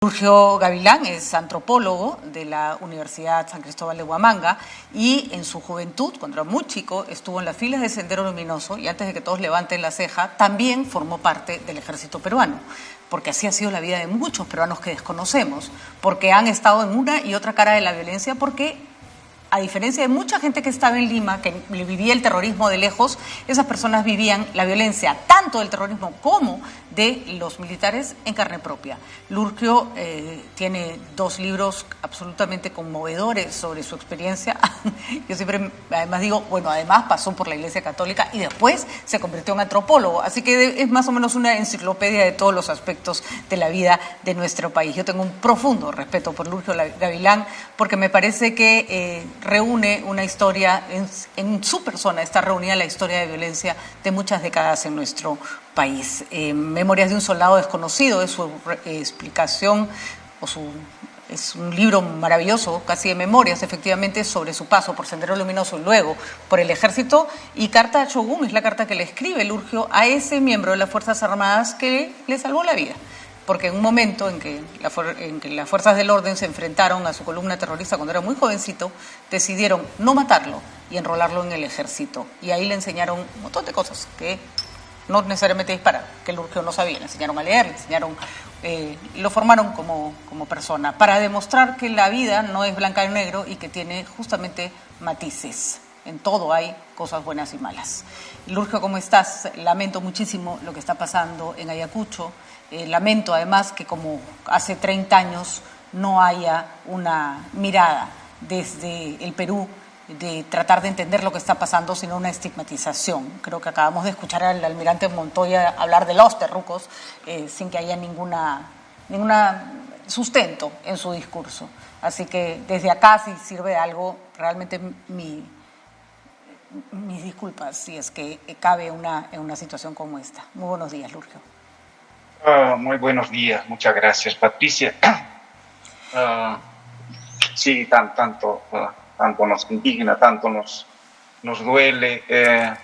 Sergio Gavilán es antropólogo de la Universidad San Cristóbal de Huamanga y en su juventud, cuando era muy chico, estuvo en las filas de Sendero Luminoso y antes de que todos levanten la ceja, también formó parte del ejército peruano, porque así ha sido la vida de muchos peruanos que desconocemos, porque han estado en una y otra cara de la violencia, porque a diferencia de mucha gente que estaba en Lima, que vivía el terrorismo de lejos, esas personas vivían la violencia tanto del terrorismo como de los militares en carne propia. Lurgio tiene 2 libros absolutamente conmovedores sobre su experiencia. Yo siempre, además digo, bueno, además pasó por la Iglesia Católica y después se convirtió en antropólogo, así que es más o menos una enciclopedia de todos los aspectos de la vida de nuestro país. Yo tengo un profundo respeto por Lurgio Gavilán porque me parece que reúne una historia, en su persona está reunida la historia de violencia de muchas décadas en nuestro país. Memorias de un soldado desconocido es su explicación, es un libro maravilloso, casi de memorias, efectivamente, sobre su paso por Sendero Luminoso y luego por el ejército. Y Carta a Shogun es la carta que le escribe Lurgio a ese miembro de las Fuerzas Armadas que le salvó la vida. Porque en un momento en que las fuerzas del orden se enfrentaron a su columna terrorista cuando era muy jovencito, decidieron no matarlo y enrolarlo en el ejército. Y ahí le enseñaron un montón de cosas que no necesariamente disparar, que Lurgio no sabía. Le enseñaron a leer, lo formaron como persona, para demostrar que la vida no es blanca y negro y que tiene justamente matices. En todo hay cosas buenas y malas. Lurgio, ¿cómo estás? Lamento muchísimo lo que está pasando en Ayacucho. Lamento además que como hace 30 años no haya una mirada desde el Perú de tratar de entender lo que está pasando, sino una estigmatización. Creo que acabamos de escuchar al almirante Montoya hablar de los terrucos sin que haya ninguna sustento en su discurso. Así que desde acá, si sirve de algo, realmente mis disculpas si es que cabe en una situación como esta. Muy buenos días, Lurgio. Muy buenos días, muchas gracias, Patricia. Sí, tanto nos indigna, tanto nos duele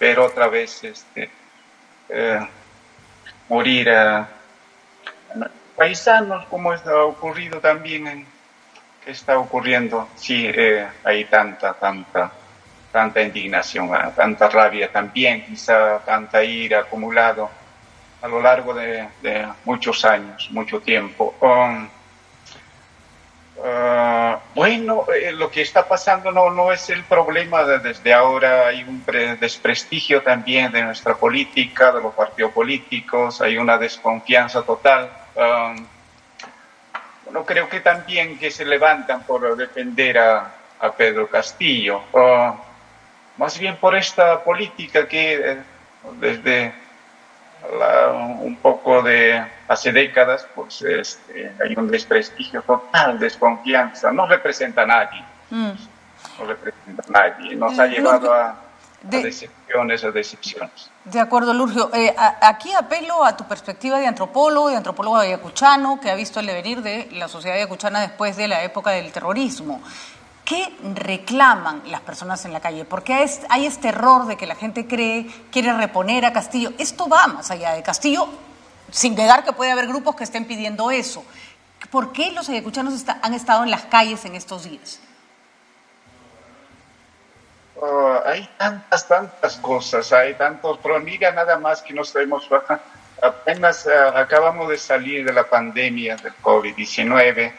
ver otra vez morir paisanos, como está ocurrido también, que está ocurriendo. Sí, hay tanta indignación, tanta rabia también, quizá tanta ira acumulado a lo largo de muchos años, mucho tiempo. Lo que está pasando no es el problema desde ahora. Hay un desprestigio también de nuestra política, de los partidos políticos, hay una desconfianza total. Creo que también que se levantan por defender a Pedro Castillo, más bien por esta política que desde un poco de hace décadas, pues hay un desprestigio total, desconfianza, no representa a nadie, nos ha llevado a decepciones. De acuerdo, Lurgio. Aquí apelo a tu perspectiva de antropólogo ayacuchano, que ha visto el devenir de la sociedad ayacuchana después de la época del terrorismo. ¿Qué reclaman las personas en la calle? Porque hay este error de que la gente quiere reponer a Castillo. Esto va más allá de Castillo, sin negar que puede haber grupos que estén pidiendo eso. ¿Por qué los ayacuchanos han estado en las calles en estos días? Hay tantas cosas, hay tantos, pero mira nada más que nos vemos, apenas acabamos de salir de la pandemia del COVID-19,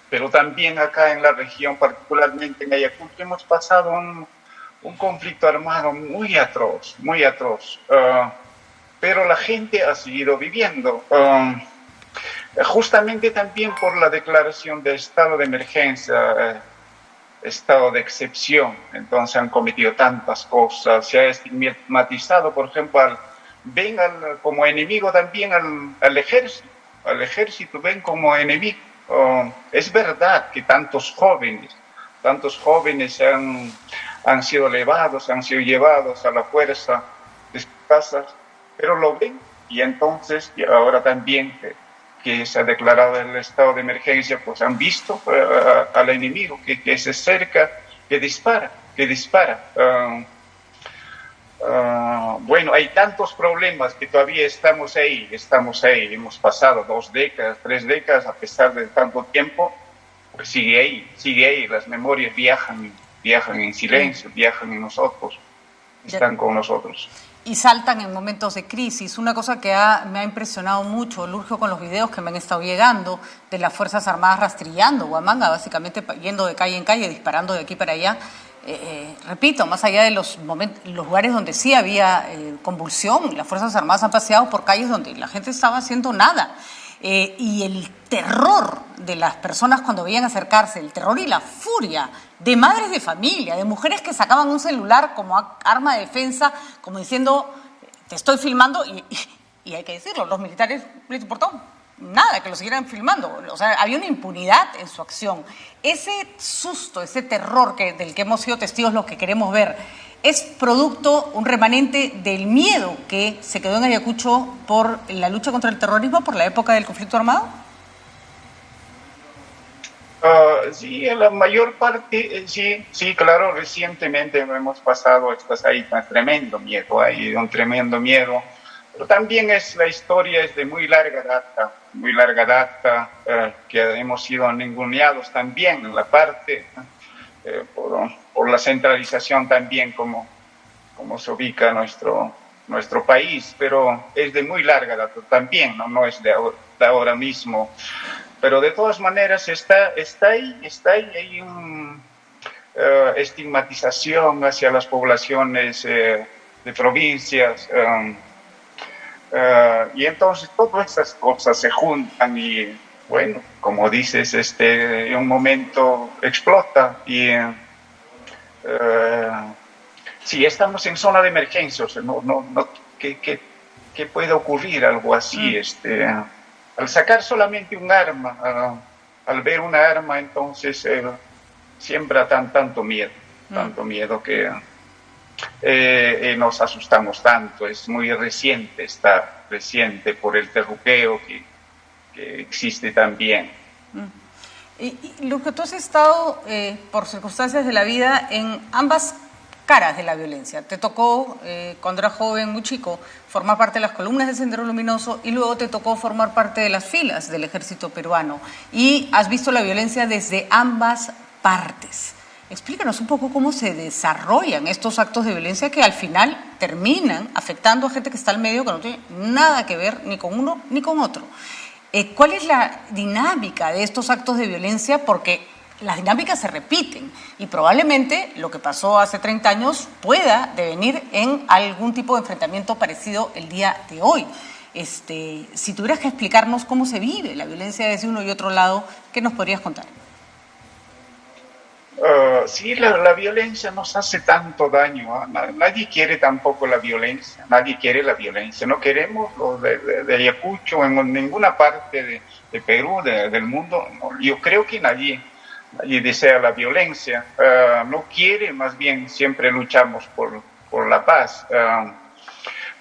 pero también acá en la región, particularmente en Ayacucho, hemos pasado un conflicto armado muy atroz, pero la gente ha seguido viviendo, justamente también por la declaración de estado de emergencia, estado de excepción. Entonces han cometido tantas cosas, se ha estigmatizado, por ejemplo, ven como enemigo también al ejército ven como enemigo. Es verdad que tantos jóvenes han sido llevados a la fuerza de sus casas, pero lo ven, y entonces, y ahora también que se ha declarado el estado de emergencia, pues han visto al enemigo que se acerca, que dispara. bueno, hay tantos problemas que todavía estamos ahí, hemos pasado 2 décadas, 3 décadas, a pesar de tanto tiempo, pues sigue ahí, las memorias viajan en silencio, viajan en nosotros, están con nosotros. Y saltan en momentos de crisis. Una cosa que me ha impresionado mucho, Lurjo, con los videos que me han estado llegando de las Fuerzas Armadas rastrillando Huamanga, básicamente yendo de calle en calle, disparando de aquí para allá. Repito, más allá de los lugares donde sí había convulsión, las Fuerzas Armadas han paseado por calles donde la gente estaba haciendo nada. Y el terror de las personas cuando veían acercarse, el terror y la furia de madres de familia, de mujeres que sacaban un celular como arma de defensa, como diciendo, te estoy filmando, y hay que decirlo, los militares les importó nada que lo siguieran filmando. O sea, había una impunidad en su acción. Ese susto, ese terror del que hemos sido testigos, lo que queremos ver, ¿es producto, un remanente del miedo que se quedó en Ayacucho por la lucha contra el terrorismo, por la época del conflicto armado? Sí, en la mayor parte, sí, claro, recientemente hemos pasado, hay un tremendo miedo, pero también la historia es de muy larga data, que hemos sido ninguneados también en la parte, por la centralización también como se ubica nuestro país, pero es de muy larga data también, no es de ahora mismo. Pero de todas maneras está ahí una estigmatización hacia las poblaciones de provincias, y entonces todas estas cosas se juntan y, bueno, como dices, en un momento explota y sí, estamos en zona de emergencia, o sea, ¿qué puede ocurrir algo así? Al sacar solamente un arma, al ver una arma, entonces siembra tanto miedo que nos asustamos tanto. Es muy reciente por el terruqueo que existe también. Y lo que tú has estado, por circunstancias de la vida, en ambas caras de la violencia. Te tocó, cuando eras joven, muy chico, formar parte de las columnas del Sendero Luminoso y luego te tocó formar parte de las filas del ejército peruano. Y has visto la violencia desde ambas partes. Explícanos un poco cómo se desarrollan estos actos de violencia que al final terminan afectando a gente que está al medio, que no tiene nada que ver ni con uno ni con otro. ¿Cuál es la dinámica de estos actos de violencia? Porque las dinámicas se repiten y probablemente lo que pasó hace 30 años pueda devenir en algún tipo de enfrentamiento parecido el día de hoy. Si tuvieras que explicarnos cómo se vive la violencia desde uno y otro lado, ¿qué nos podrías contar? Sí, la violencia nos hace tanto daño. Nadie quiere tampoco la violencia. No queremos lo de Ayacucho en ninguna parte de Perú, del mundo. No, yo creo que nadie desea la violencia. No quiere, más bien siempre luchamos por la paz.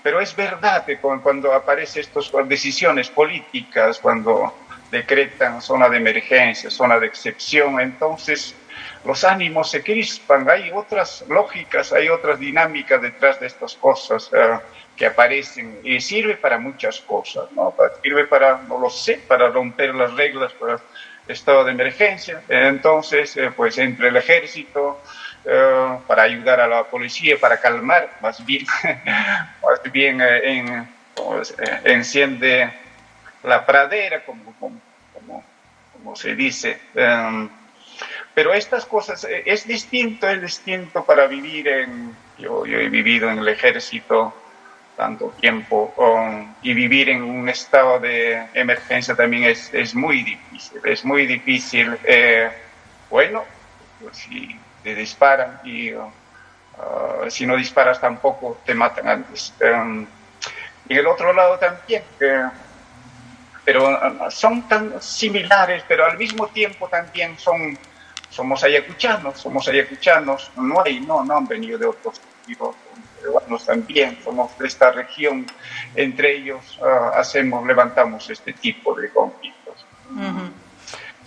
Pero es verdad que cuando aparecen estas decisiones políticas, cuando decretan zona de emergencia, zona de excepción, entonces los ánimos se crispan, hay otras lógicas, hay otras dinámicas detrás de estas cosas que aparecen y sirve para muchas cosas, ¿no? Sirve para romper las reglas, para estado de emergencia, entonces pues entre el ejército, para ayudar a la policía, para calmar, más bien enciende la pradera, como se dice. Pero estas cosas, es distinto para vivir yo he vivido en el ejército tanto tiempo, y vivir en un estado de emergencia también es muy difícil, bueno, pues si te disparan y si no disparas tampoco te matan antes. Y el otro lado también, pero son tan similares, pero al mismo tiempo también somos ayacuchanos, no han venido de otros tipos, peruanos también, somos de esta región, entre ellos levantamos este tipo de conflictos. Uh-huh.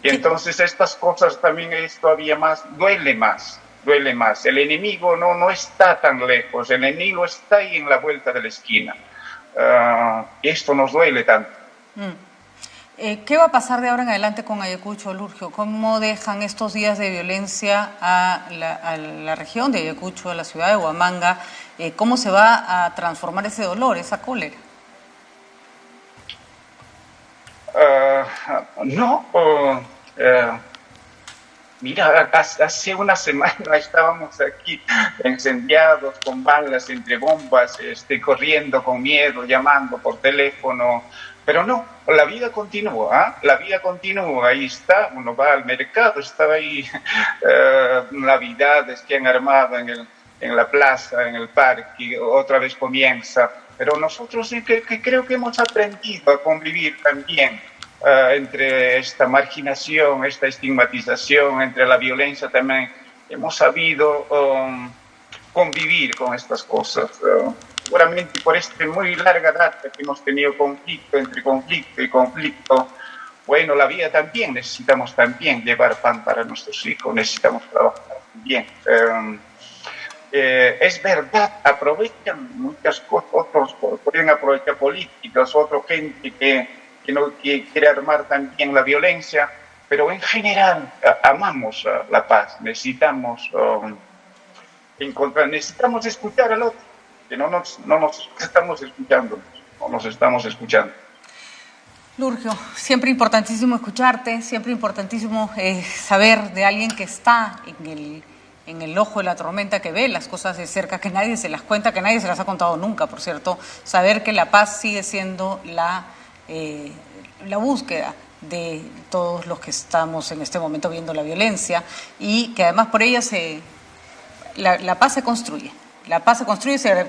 Y entonces estas cosas también es todavía más, duele más, duele más. El enemigo no está tan lejos, el enemigo está ahí en la vuelta de la esquina. Esto nos duele tanto. ¿Qué va a pasar de ahora en adelante con Ayacucho, Lurgio? ¿Cómo dejan estos días de violencia a la región de Ayacucho, a la ciudad de Huamanga? ¿Cómo se va a transformar ese dolor, esa cólera? Mira, hace una semana estábamos aquí incendiados con balas entre bombas, corriendo con miedo, llamando por teléfono, pero no, la vida continúa, ¿eh? La vida continúa, ahí está, uno va al mercado, está ahí navidades que han armado en la plaza, en el parque, otra vez comienza, pero nosotros sí que creo que hemos aprendido a convivir también. Entre esta marginación, esta estigmatización, entre la violencia también, hemos sabido convivir con estas cosas. Seguramente por esta muy larga data que hemos tenido conflicto entre conflicto y conflicto, bueno, la vida también, necesitamos también llevar pan para nuestros hijos, necesitamos trabajar bien. Es verdad, aprovechan muchas cosas, otros pueden aprovechar políticas, otra gente que quiere armar también la violencia, pero en general amamos la paz, necesitamos necesitamos escuchar al otro, que no nos estamos escuchando, no nos estamos escuchando. Lurgio, siempre importantísimo escucharte, siempre importantísimo saber de alguien que está en el ojo de la tormenta, que ve las cosas de cerca, que nadie se las cuenta, que nadie se las ha contado nunca, por cierto, saber que la paz sigue siendo la búsqueda de todos los que estamos en este momento viendo la violencia y que además por ella la paz se construye. La paz se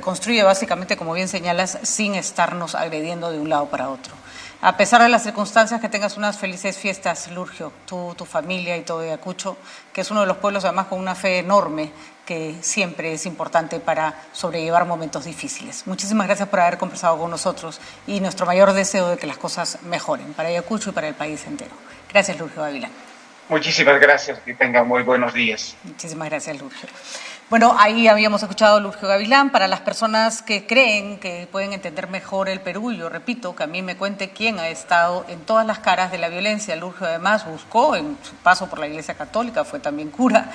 construye básicamente, como bien señalas, sin estarnos agrediendo de un lado para otro. A pesar de las circunstancias, que tengas unas felices fiestas, Lurgio, tú, tu familia y todo Ayacucho, que es uno de los pueblos además con una fe enorme que siempre es importante para sobrellevar momentos difíciles. Muchísimas gracias por haber conversado con nosotros y nuestro mayor deseo de que las cosas mejoren para Ayacucho y para el país entero. Gracias, Lurgio Gavilán. Muchísimas gracias, que tengan muy buenos días. Muchísimas gracias, Lurgio. Bueno, ahí habíamos escuchado a Lurgio Gavilán. Para las personas que creen que pueden entender mejor el Perú, yo repito, que a mí me cuente quién ha estado en todas las caras de la violencia. Lurgio además buscó en su paso por la Iglesia Católica, fue también cura,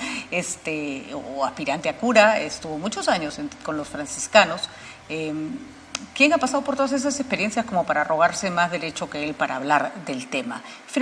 o aspirante a cura, estuvo muchos años con los franciscanos. ¿Quién ha pasado por todas esas experiencias como para arrogarse más derecho que él para hablar del tema?